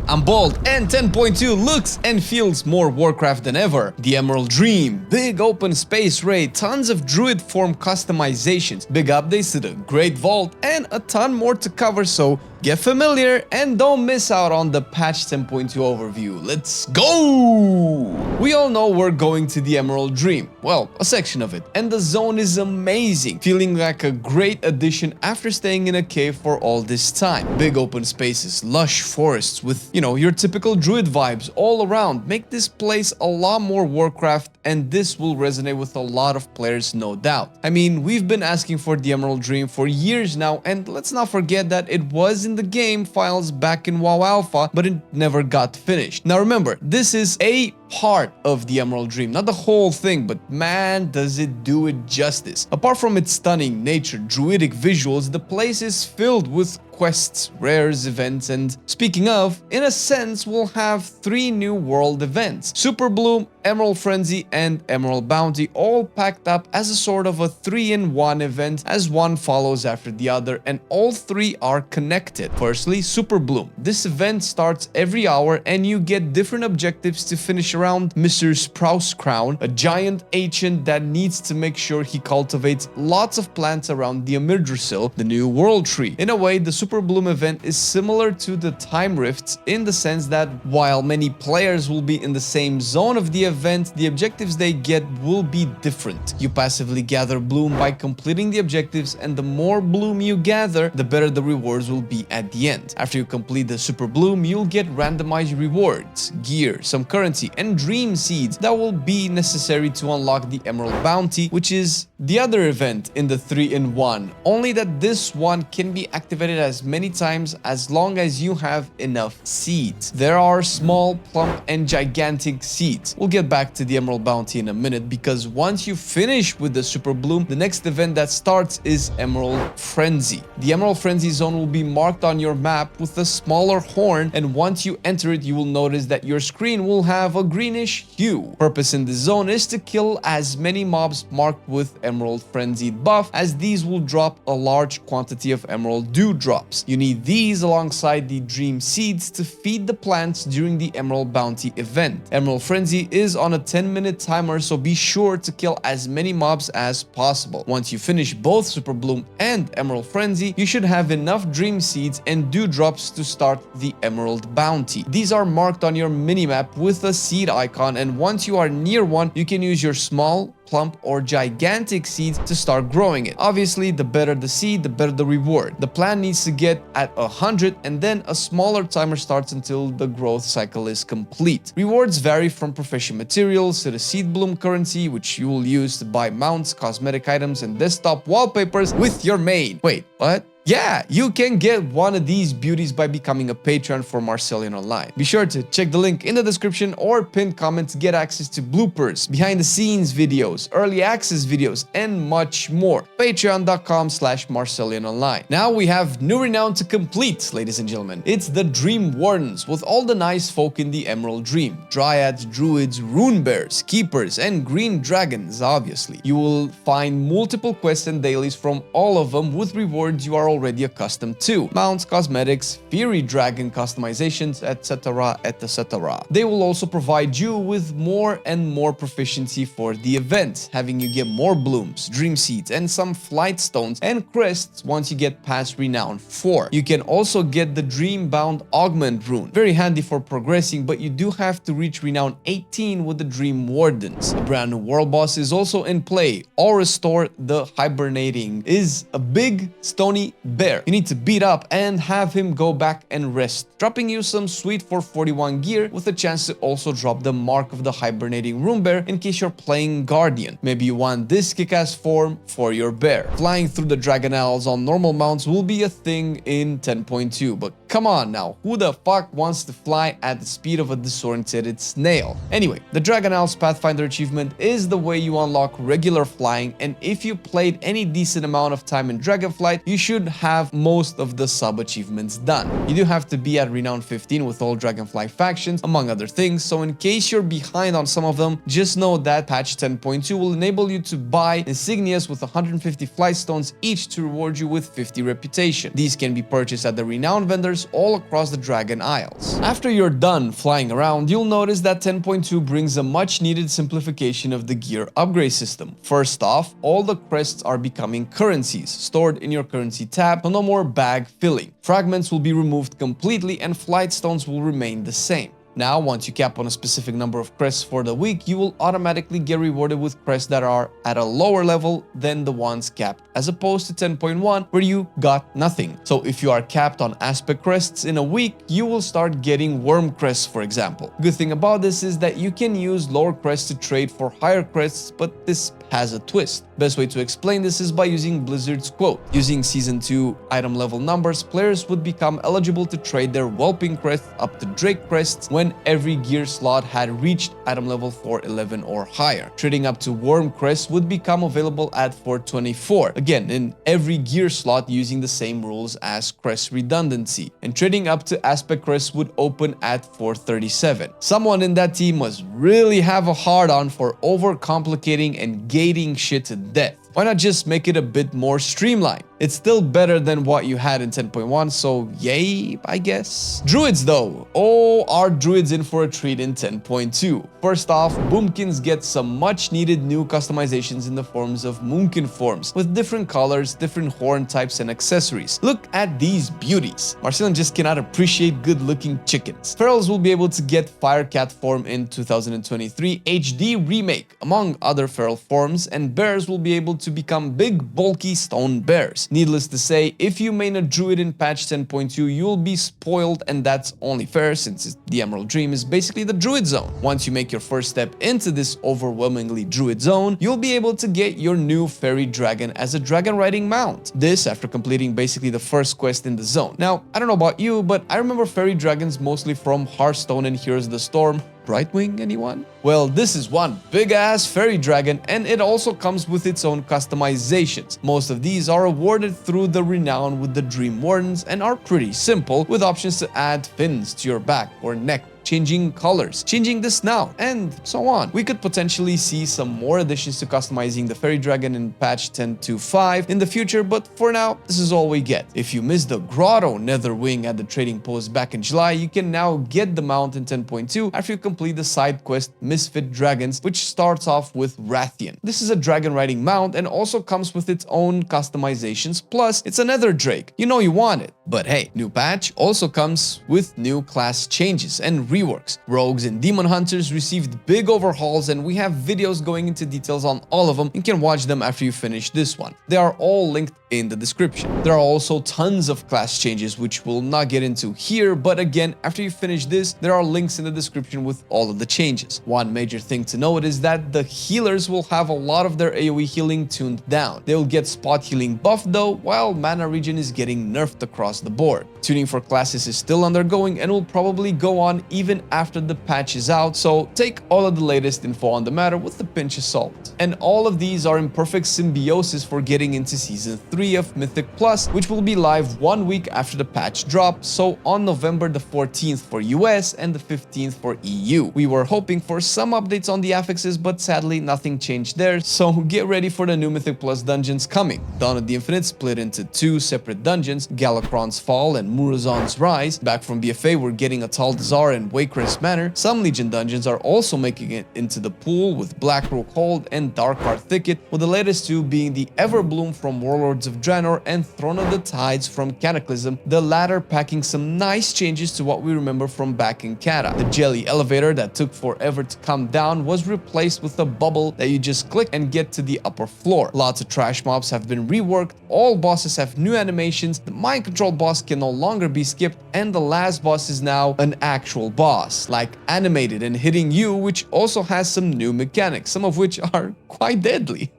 I'm bold, and 10.2 looks and feels more Warcraft than ever. The Emerald Dream, big open space raid, tons of Druid form customizations, big updates to the Great Vault, and a ton more to cover, so get familiar and don't miss out on the patch 10.2 overview. Let's go! We all know we're going to the Emerald Dream, well, a section of it, and the zone is amazing, feeling like a great addition after staying in a cave for all this time. Big open spaces, lush forests with, your typical Druid vibes all around make this place a lot more Warcraft, and this will resonate with a lot of players, no doubt. I mean, we've been asking for the Emerald Dream for years now, and let's not forget that it was in the game files back in WoW Alpha, but it never got finished. Now remember, this is a part of the Emerald Dream, not the whole thing, but man, does it do it justice. Apart from its stunning nature, druidic visuals, the place is filled with quests, rares, events, and speaking of, in a sense, we'll have 3 new world events: Superbloom, Emerald Frenzy, and Emerald Bounty, all packed up as a sort of a 3-in-1 event, as one follows after the other, and all 3 are connected. Firstly, Superbloom. This event starts every hour, and you get different objectives to finish around Mr. Sprouse Crown, a giant ancient that needs to make sure he cultivates lots of plants around the Amirdrassil, the new world tree. In a way, the Superbloom event is similar to the Time Rifts in the sense that while many players will be in the same zone of the event, the objectives they get will be different. You passively gather bloom by completing the objectives, and the more bloom you gather, the better the rewards will be at the end. After you complete the Superbloom, you'll get randomized rewards, gear, some currency, and dream seeds that will be necessary to unlock the Emerald Bounty, which is the other event in the 3-in-1, only that this one can be activated as many times as long as you have enough seeds. There are small, plump, and gigantic seeds. We'll get back to the Emerald Bounty in a minute, because once you finish with the Superbloom, the next event that starts is Emerald Frenzy. The Emerald Frenzy zone will be marked on your map with a smaller horn, and once you enter it, you will notice that your screen will have a greenish hue. Purpose in this zone is to kill as many mobs marked with Emerald Frenzied buff, as these will drop a large quantity of Emerald Dewdrops. You need these alongside the Dream Seeds to feed the plants during the Emerald Bounty event. Emerald Frenzy is on a 10-minute timer, so be sure to kill as many mobs as possible. Once you finish both Superbloom and Emerald Frenzy, you should have enough Dream Seeds and Dewdrops to start the Emerald Bounty. These are marked on your minimap with a seed icon, and once you are near one, you can use your small, plump, or gigantic seeds to start growing it. Obviously, the better the seed, the better the reward. The plant needs to get at 100, and then a smaller timer starts until the growth cycle is complete. Rewards vary from profession materials to the seed bloom currency, which you will use to buy mounts, cosmetic items, and desktop wallpapers with your main. Wait, what? Yeah, you can get one of these beauties by becoming a patron for MarcelianOnline. Be sure to check the link in the description or pinned comment to get access to bloopers, behind the scenes videos, early access videos, and much more. Patreon.com/MarcelianOnline. Now we have new renown to complete, ladies and gentlemen. It's the Dreamwardens, with all the nice folk in the Emerald Dream. Dryads, Druids, Rune Bears, Keepers, and Green Dragons, obviously. You will find multiple quests and dailies from all of them with rewards you are already accustomed to: mounts, cosmetics, Faerie dragon customizations, etc, etc. They will also provide you with more and more proficiency for the event, having you get more blooms, dream seeds, and some flight stones and crests once you get past Renown 4. You can also get the Dreambound Augment rune, very handy for progressing, but you do have to reach Renown 18 with the Dreamwardens. A brand new world boss is also in play. Aurostor the Hibernating is a big stony bear. You need to beat up and have him go back and rest, dropping you some sweet 441 gear with a chance to also drop the Mark of the Hibernating Rune Bear in case you're playing Guardian. Maybe you want this kick-ass form for your bear. Flying through the Dragonflight on normal mounts will be a thing in 10.2, but come on now, who the fuck wants to fly at the speed of a disoriented snail? Anyway, the Dragonflight's Pathfinder achievement is the way you unlock regular flying, and if you played any decent amount of time in Dragonflight, you should have most of the sub-achievements done. You do have to be at Renown 15 with all Dragonflight factions, among other things, so in case you're behind on some of them, just know that patch 10.2 will enable you to buy insignias with 150 flight stones each to reward you with 50 reputation. These can be purchased at the Renown vendors all across the Dragon Isles. After you're done flying around, you'll notice that 10.2 brings a much needed simplification of the gear upgrade system. First off, all the crests are becoming currencies, stored in your currency tab, so no more bag filling. Fragments will be removed completely and flight stones will remain the same. Now, once you cap on a specific number of crests for the week, you will automatically get rewarded with crests that are at a lower level than the ones capped, as opposed to 10.1 where you got nothing. So if you are capped on aspect crests in a week, you will start getting worm crests, for example. Good thing about this is that you can use lower crests to trade for higher crests, but this has a twist. Best way to explain this is by using Blizzard's quote. Using Season 2 item level numbers, players would become eligible to trade their Whelping Crest up to Drake Crests when every gear slot had reached item level 411 or higher. Trading up to Worm Crest would become available at 424, again in every gear slot using the same rules as Crest redundancy, and trading up to Aspect Crest would open at 437. Someone in that team must really have a hard-on for overcomplicating and gating shit to death. Why not just make it a bit more streamlined? It's still better than what you had in 10.1, so yay, I guess. Druids though. Oh, are druids in for a treat in 10.2? First off, Boomkins get some much needed new customizations in the forms of Moonkin forms, with different colors, different horn types and accessories. Look at these beauties. Marcelian just cannot appreciate good looking chickens. Ferals will be able to get Firecat form in 2023 HD remake, among other feral forms, and bears will be able to become big bulky stone bears. Needless to say, if you main a druid in patch 10.2, you'll be spoiled, and that's only fair since the Emerald Dream is basically the druid zone. Once you make your first step into this overwhelmingly druid zone, you'll be able to get your new Faerie dragon as a dragon riding mount. This after completing basically the first quest in the zone. Now, I don't know about you, but I remember Faerie dragons mostly from Hearthstone and Heroes of the Storm. Brightwing, anyone? Well, this is one big-ass Faerie dragon, and it also comes with its own customizations. Most of these are awarded through the Renown with the Dreamwardens and are pretty simple, with options to add fins to your back or neck, changing colors, changing the snout, and so on. We could potentially see some more additions to customizing the Faerie dragon in patch 10.2.5 in the future, but for now, this is all we get. If you missed the Grotto Netherdrake at the trading post back in July, you can now get the mount in 10.2 after you complete the side quest Misfit Dragons, which starts off with Rathian. This is a dragon riding mount and also comes with its own customizations, plus it's a Netherdrake. You know you want it. But hey, new patch also comes with new class changes and reworks. Rogues and Demon Hunters received big overhauls, and we have videos going into details on all of them. You can watch them after you finish this one. They are all linked in the description. There are also tons of class changes which we'll not get into here, but again, after you finish this, there are links in the description with all of the changes. One major thing to note is that the healers will have a lot of their AoE healing tuned down. They will get spot healing buffed though, while mana regen is getting nerfed across the board. Tuning for classes is still undergoing and will probably go on even after the patch is out, so take all of the latest info on the matter with a pinch of salt. And all of these are in perfect symbiosis for getting into Season 3 of Mythic Plus, which will be live 1 week after the patch drop, so on November the 14th for US and the 15th for EU. We were hoping for some updates on the affixes, but sadly nothing changed there, so get ready for the new Mythic Plus dungeons coming. Dawn of the Infinite split into two separate dungeons, Galakron's Fall and Murazon's Rise. Back from BFA, we're getting a Taldazar and Waycrest Manor. Some Legion dungeons are also making it into the pool with Blackrook Hold and Darkheart Thicket, with the latest two being the Everbloom from Warlords of Draenor and Throne of the Tides from Cataclysm, the latter packing some nice changes to what we remember from back in Cata. The jelly elevator that took forever to come down was replaced with a bubble that you just click and get to the upper floor. Lots of trash mobs have been reworked, all bosses have new animations, the mind control boss can no longer be skipped, and the last boss is now an actual boss, like animated and hitting you, which also has some new mechanics, some of which are quite deadly.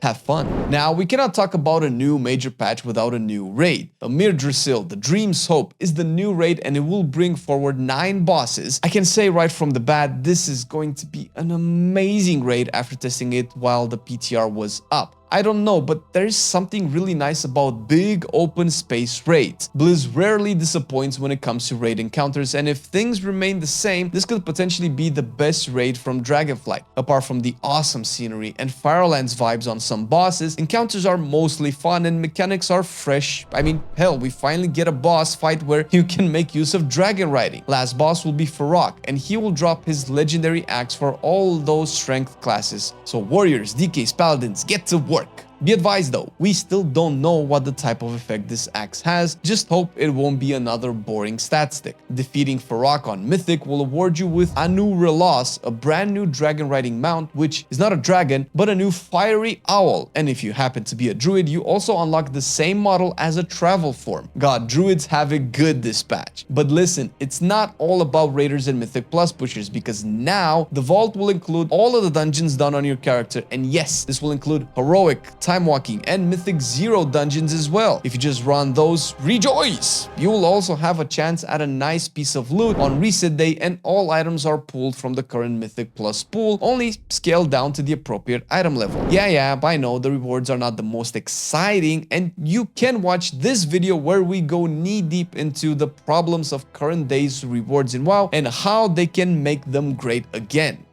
Have fun. Now, we cannot talk about a new major patch without a new raid. Amirdrassil, the Dream's Hope, is the new raid and it will bring forward 9 bosses. I can say right from the bat, this is going to be an amazing raid after testing it while the PTR was up. I don't know, but there's something really nice about big open space raids. Blizz rarely disappoints when it comes to raid encounters, and if things remain the same, this could potentially be the best raid from Dragonflight. Apart from the awesome scenery and Firelands vibes on some bosses, encounters are mostly fun and mechanics are fresh. I mean, hell, we finally get a boss fight where you can make use of dragon riding. Last boss will be Faerie, and he will drop his legendary axe for all those strength classes. So warriors, DKs, paladins, get to work. Be advised though, we still don't know what the type of effect this axe has, just hope it won't be another boring stat stick. Defeating Faerie on Mythic will award you with Amirdrassil, a brand new dragon riding mount, which is not a dragon, but a new fiery owl. And if you happen to be a druid, you also unlock the same model as a travel form. God, druids have it good this patch. But listen, it's not all about raiders and Mythic Plus pushers, because now the vault will include all of the dungeons done on your character, and yes, this will include heroic, time walking, and Mythic 0 dungeons as well. If you just run those, rejoice! You will also have a chance at a nice piece of loot on reset day, and all items are pulled from the current Mythic Plus pool, only scaled down to the appropriate item level. Yeah, I know the rewards are not the most exciting, and you can watch this video where we go knee deep into the problems of current day's rewards in WoW and how they can make them great again.